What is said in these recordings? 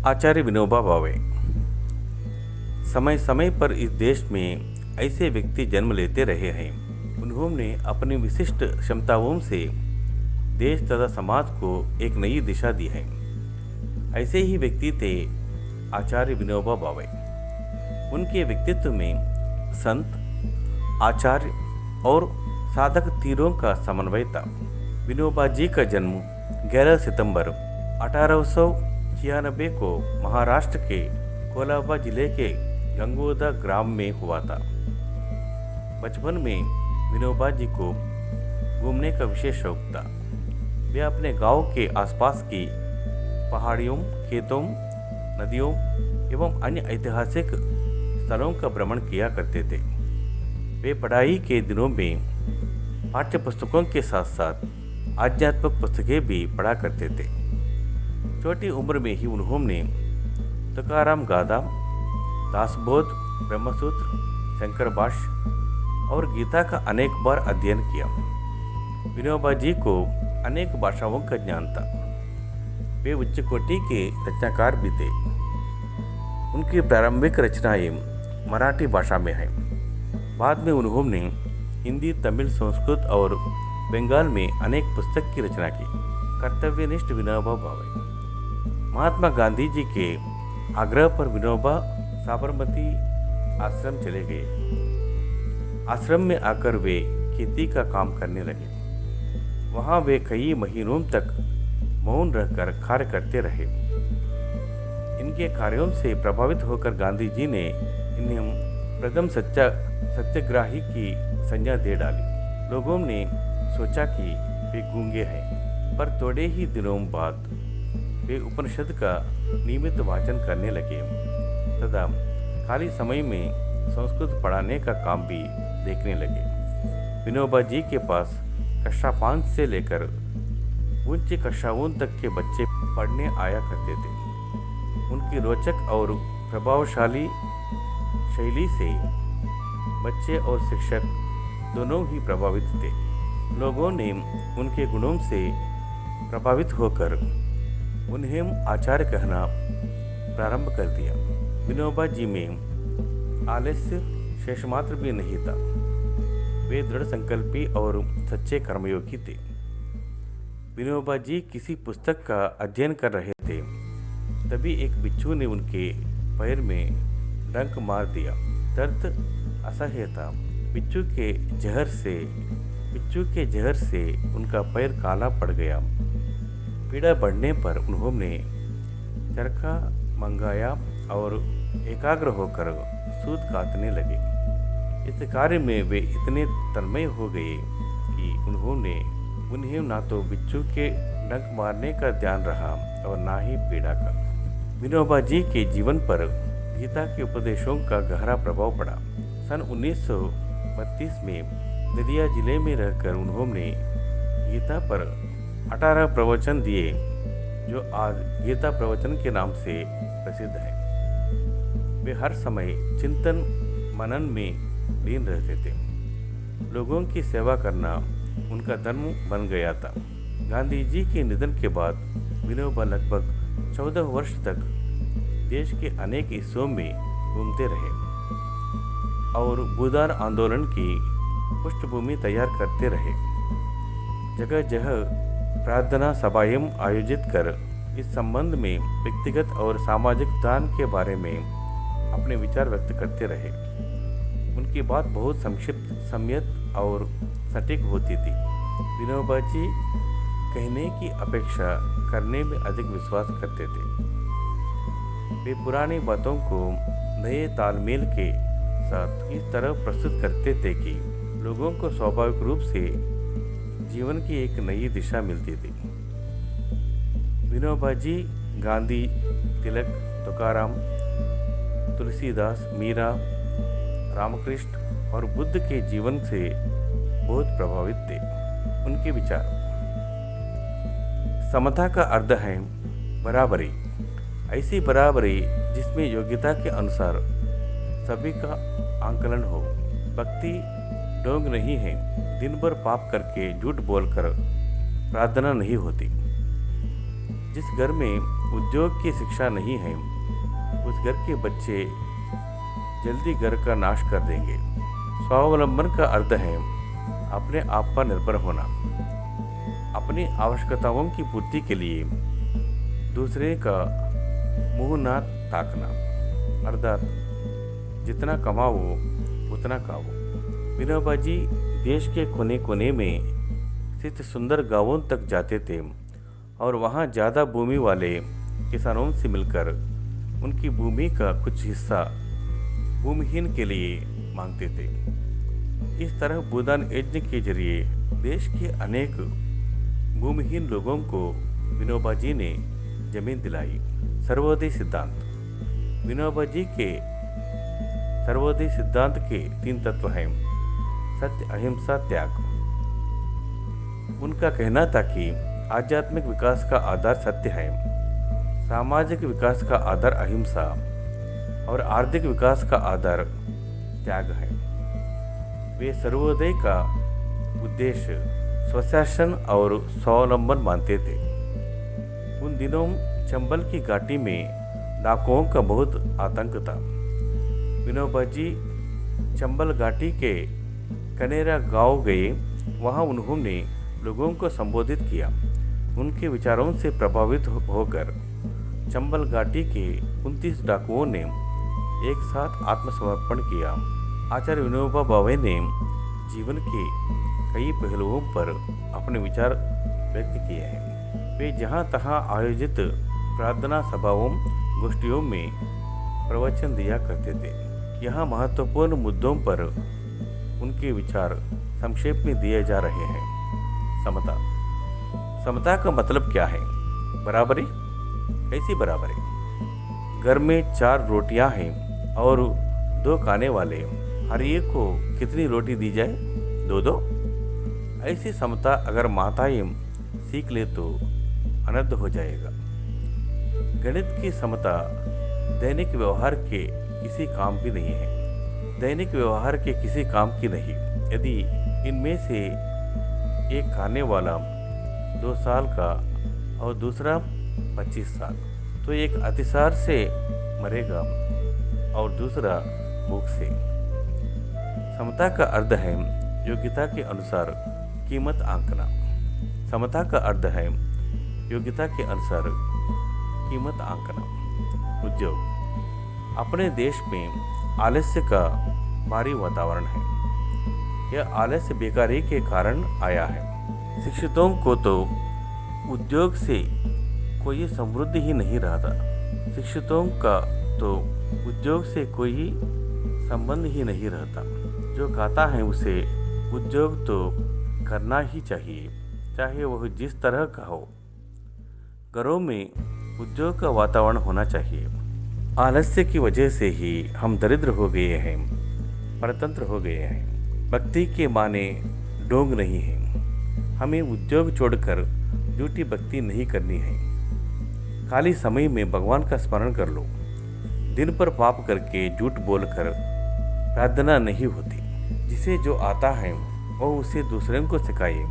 आचार्य विनोबा भावे। समय समय पर इस देश में ऐसे व्यक्ति जन्म लेते रहे हैं। उन्होंने अपनी विशिष्ट क्षमताओं से देश तथा समाज को एक नई दिशा दी है। ऐसे ही व्यक्ति थे आचार्य विनोबा भावे। उनके व्यक्तित्व में संत, आचार्य और साधक तीरों का समन्वय था। विनोबा जी का जन्म 11 सितंबर 1896 को महाराष्ट्र के कोलाबा जिले के गंगोदा ग्राम में हुआ था। बचपन में विनोबा जी को घूमने का विशेष शौक था। वे अपने गांव के आसपास की पहाड़ियों, खेतों, नदियों एवं अन्य ऐतिहासिक स्थलों का भ्रमण किया करते थे। वे पढ़ाई के दिनों में पाठ्य पुस्तकों के साथ साथ आध्यात्मिक पुस्तकें भी पढ़ा करते थे। छोटी उम्र में ही उन्होंने तुकाराम गाथा, दासबोध, ब्रह्मसूत्र, शंकर भाष्य और गीता का अनेक बार अध्ययन किया। विनोबा जी को अनेक भाषाओं का ज्ञान था। वे उच्च कोटि के रचनाकार भी थे। उनकी प्रारंभिक रचनाएं मराठी भाषा में हैं। बाद में उन्होंने हिंदी, तमिल, संस्कृत और बंगाल में अनेक पुस्तक की रचना की। कर्तव्यनिष्ठ विनोबा भावे। महात्मा गांधी जी के आग्रह पर विनोबा साबरमती आश्रम चले गए। आश्रम में आकर वे खेती का काम करने लगे। वहां वे कई महीनों तक मौन रहकर कार्य करते रहे। इनके कार्यों से प्रभावित होकर गांधी जी ने इन्हें प्रथम सत्याग्रही की संज्ञा दे डाली। लोगों ने सोचा कि वे गूंगे हैं, पर थोड़े ही दिनों बाद वे उपनिषद का नियमित वाचन करने लगे तथा खाली समय में संस्कृत पढ़ाने का काम भी देखने लगे। विनोबा जी के पास कक्षा 5 से लेकर उच्च कक्षाओं तक के बच्चे पढ़ने आया करते थे। उनकी रोचक और प्रभावशाली शैली से बच्चे और शिक्षक दोनों ही प्रभावित थे। लोगों ने उनके गुणों से प्रभावित होकर उन्हें आचार्य कहना प्रारंभ कर दिया। विनोबा जी में आलस्य शेषमात्र भी नहीं था। वे दृढ़ संकल्पी और सच्चे कर्मयोगी थे। विनोबा जी किसी पुस्तक का अध्ययन कर रहे थे, तभी एक बिच्छू ने उनके पैर में डंक मार दिया। दर्द असह्य था। बिच्छू के जहर से उनका पैर काला पड़ गया। पीड़ा बढ़ने पर उन्होंने चरखा मंगाया और एकाग्र होकर सूत काटने लगे। इस कार्य में वे इतने तन्मय हो गए कि उन्हें ना तो बिच्छू के डंक मारने का ध्यान रहा और ना ही पीड़ा का। विनोबा जी के जीवन पर गीता के उपदेशों का गहरा प्रभाव पड़ा। सन 1932 में नदिया जिले में रहकर उन्होंने गीता पर 18 प्रवचन दिए, जो आज गीता प्रवचन के नाम से प्रसिद्ध है। वे हर समय चिंतन मनन में लीन रहते थे। लोगों की सेवा करना उनका धर्म बन गया था। गांधी जी के निधन के बाद विनोबा लगभग 14 वर्ष तक देश के अनेक हिस्सों में घूमते रहे और भूदान आंदोलन की पृष्ठभूमि तैयार करते रहे। जगह जगह प्रार्थना सभाएं आयोजित कर इस संबंध में व्यक्तिगत और सामाजिक दान के बारे में अपने विचार व्यक्त करते रहे। उनकी बात बहुत संक्षिप्त, संयत और सटीक होती थी। विनोबा जी कहने की अपेक्षा करने में अधिक विश्वास करते थे। वे पुरानी बातों को नए तालमेल के साथ इस तरह प्रस्तुत करते थे कि लोगों को स्वाभाविक रूप से जीवन की एक नई दिशा मिलती थी। विनोबा जी गांधी, तिलक, तुकाराम, तुलसीदास, मीरा, रामकृष्ण और बुद्ध के जीवन से बहुत प्रभावित थे। उनके विचार। समता का अर्थ है बराबरी। ऐसी बराबरी जिसमें योग्यता के अनुसार सभी का आंकलन हो। भक्ति ढोंग नहीं है। दिन भर पाप करके झूठ बोलकर प्रार्थना नहीं होती। जिस घर में उद्योग की शिक्षा नहीं है, उस घर के बच्चे जल्दी घर का नाश कर देंगे। स्वावलंबन का अर्थ है अपने आप पर निर्भर होना, अपनी आवश्यकताओं की पूर्ति के लिए दूसरे का मुंह ना ताकना, अर्थात जितना कमाओ उतना खाओ। विनोबा जी देश के कोने कोने में स्थित सुंदर गांवों तक जाते थे और वहां ज़्यादा भूमि वाले किसानों से मिलकर उनकी भूमि का कुछ हिस्सा भूमिहीन के लिए मांगते थे। इस तरह भूदान यज्ञ के जरिए देश के अनेक भूमिहीन लोगों को विनोबा जी ने जमीन दिलाई। सर्वोदय सिद्धांत। विनोबा जी के सर्वोदय सिद्धांत के 3 तत्व हैं: सत्य, अहिंसा, त्याग। उनका कहना था कि आध्यात्मिक विकास का आधार सत्य है, सामाजिक विकास का आधार अहिंसा और आर्थिक विकास का आधार त्याग है। वे सर्वोदय का उद्देश्य स्वशासन और स्वावलंबन मानते थे। उन दिनों चंबल की घाटी में डाकुओं का बहुत आतंक था। विनोबा जी चंबल घाटी के कनेरा गांव गए। वहां उन्होंने लोगों को संबोधित किया। उनके विचारों से प्रभावित होकर चंबल घाटी के 29 डाकुओं ने एक साथ आत्मसमर्पण किया। आचार्य विनोबा भावे ने जीवन के कई पहलुओं पर अपने विचार व्यक्त किए हैं। वे जहाँ तहाँ आयोजित प्रार्थना सभाओं, गोष्ठियों में प्रवचन दिया करते थे। यहाँ महत्वपूर्ण मुद्दों पर उनके विचार संक्षेप में दिए जा रहे हैं। समता। समता का मतलब क्या है? बराबरी। कैसी बराबरी? घर में 4 रोटियां हैं और 2 खाने वाले, हर एक को कितनी रोटी दी जाए? 2-2। ऐसी समता अगर माताएं सीख ले तो अनर्थ हो जाएगा। गणित की समता दैनिक व्यवहार के किसी काम की नहीं है। दैनिक व्यवहार के किसी काम की नहीं। यदि इनमें से एक खाने वाला 2 साल का और दूसरा 25 साल, तो एक अतिसार से मरेगा और दूसरा भूख से। समता का अर्थ है योग्यता के अनुसार कीमत आंकना। समता का अर्थ है योग्यता के अनुसार कीमत आंकना। उद्योग। अपने देश में आलस्य का भारी वातावरण है। यह आलस्य बेकारी के कारण आया है। शिक्षितों को तो उद्योग से कोई समृद्धि ही नहीं रहता। शिक्षितों का तो उद्योग से कोई संबंध ही नहीं रहता। जो खाता है उसे उद्योग तो करना ही चाहिए, चाहे वह जिस तरह का हो। घरों में उद्योग का वातावरण होना चाहिए। आलस्य की वजह से ही हम दरिद्र हो गए हैं, परतंत्र हो गए हैं। भक्ति के माने डोंग नहीं है। हमें उद्योग छोड़कर झूठी भक्ति नहीं करनी है। खाली समय में भगवान का स्मरण कर लो। दिन पर पाप करके झूठ बोलकर प्रार्थना नहीं होती। जिसे जो आता है वह उसे दूसरों को सिखाए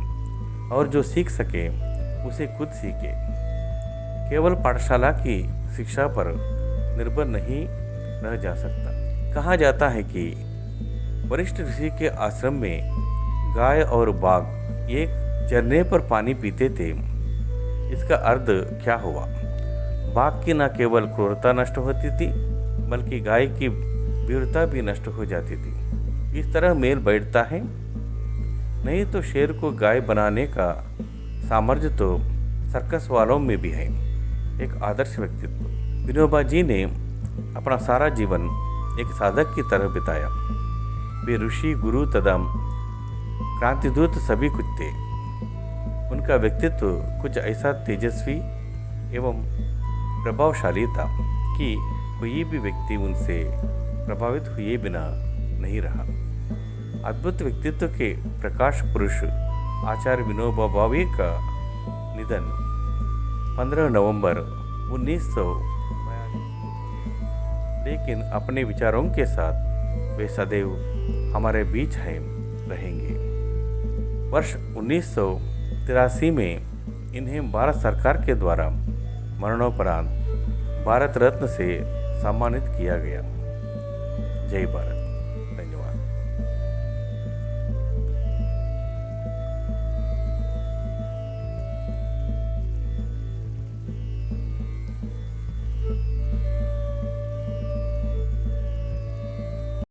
और जो सीख सके उसे खुद सीखे। केवल पाठशाला की शिक्षा पर निर्भर नहीं रह जा सकता। कहा जाता है कि वरिष्ठ ऋषि के आश्रम में गाय और बाघ एक झरने पर पानी पीते थे। इसका अर्थ क्या हुआ? बाघ की न केवल क्रूरता नष्ट होती थी बल्कि गाय की वीरता भी नष्ट हो जाती थी। इस तरह मेल बैठता है। नहीं तो शेर को गाय बनाने का सामर्थ्य तो सर्कस वालों में भी है। एक आदर्श व्यक्तित्व। विनोबा जी ने अपना सारा जीवन एक साधक की तरह बिताया। वे ऋषि, गुरु तथा क्रांतिदूत सभी कुछ थे। उनका व्यक्तित्व कुछ ऐसा तेजस्वी एवं प्रभावशाली था कि कोई भी व्यक्ति उनसे प्रभावित हुए बिना नहीं रहा। अद्भुत व्यक्तित्व के प्रकाश पुरुष आचार्य विनोबा भावे का निधन 15 नवंबर 1942। लेकिन अपने विचारों के साथ वे सदैव हमारे बीच हैं, रहेंगे। वर्ष 1983 में इन्हें भारत सरकार के द्वारा मरणोपरांत भारत रत्न से सम्मानित किया गया। जय भारत।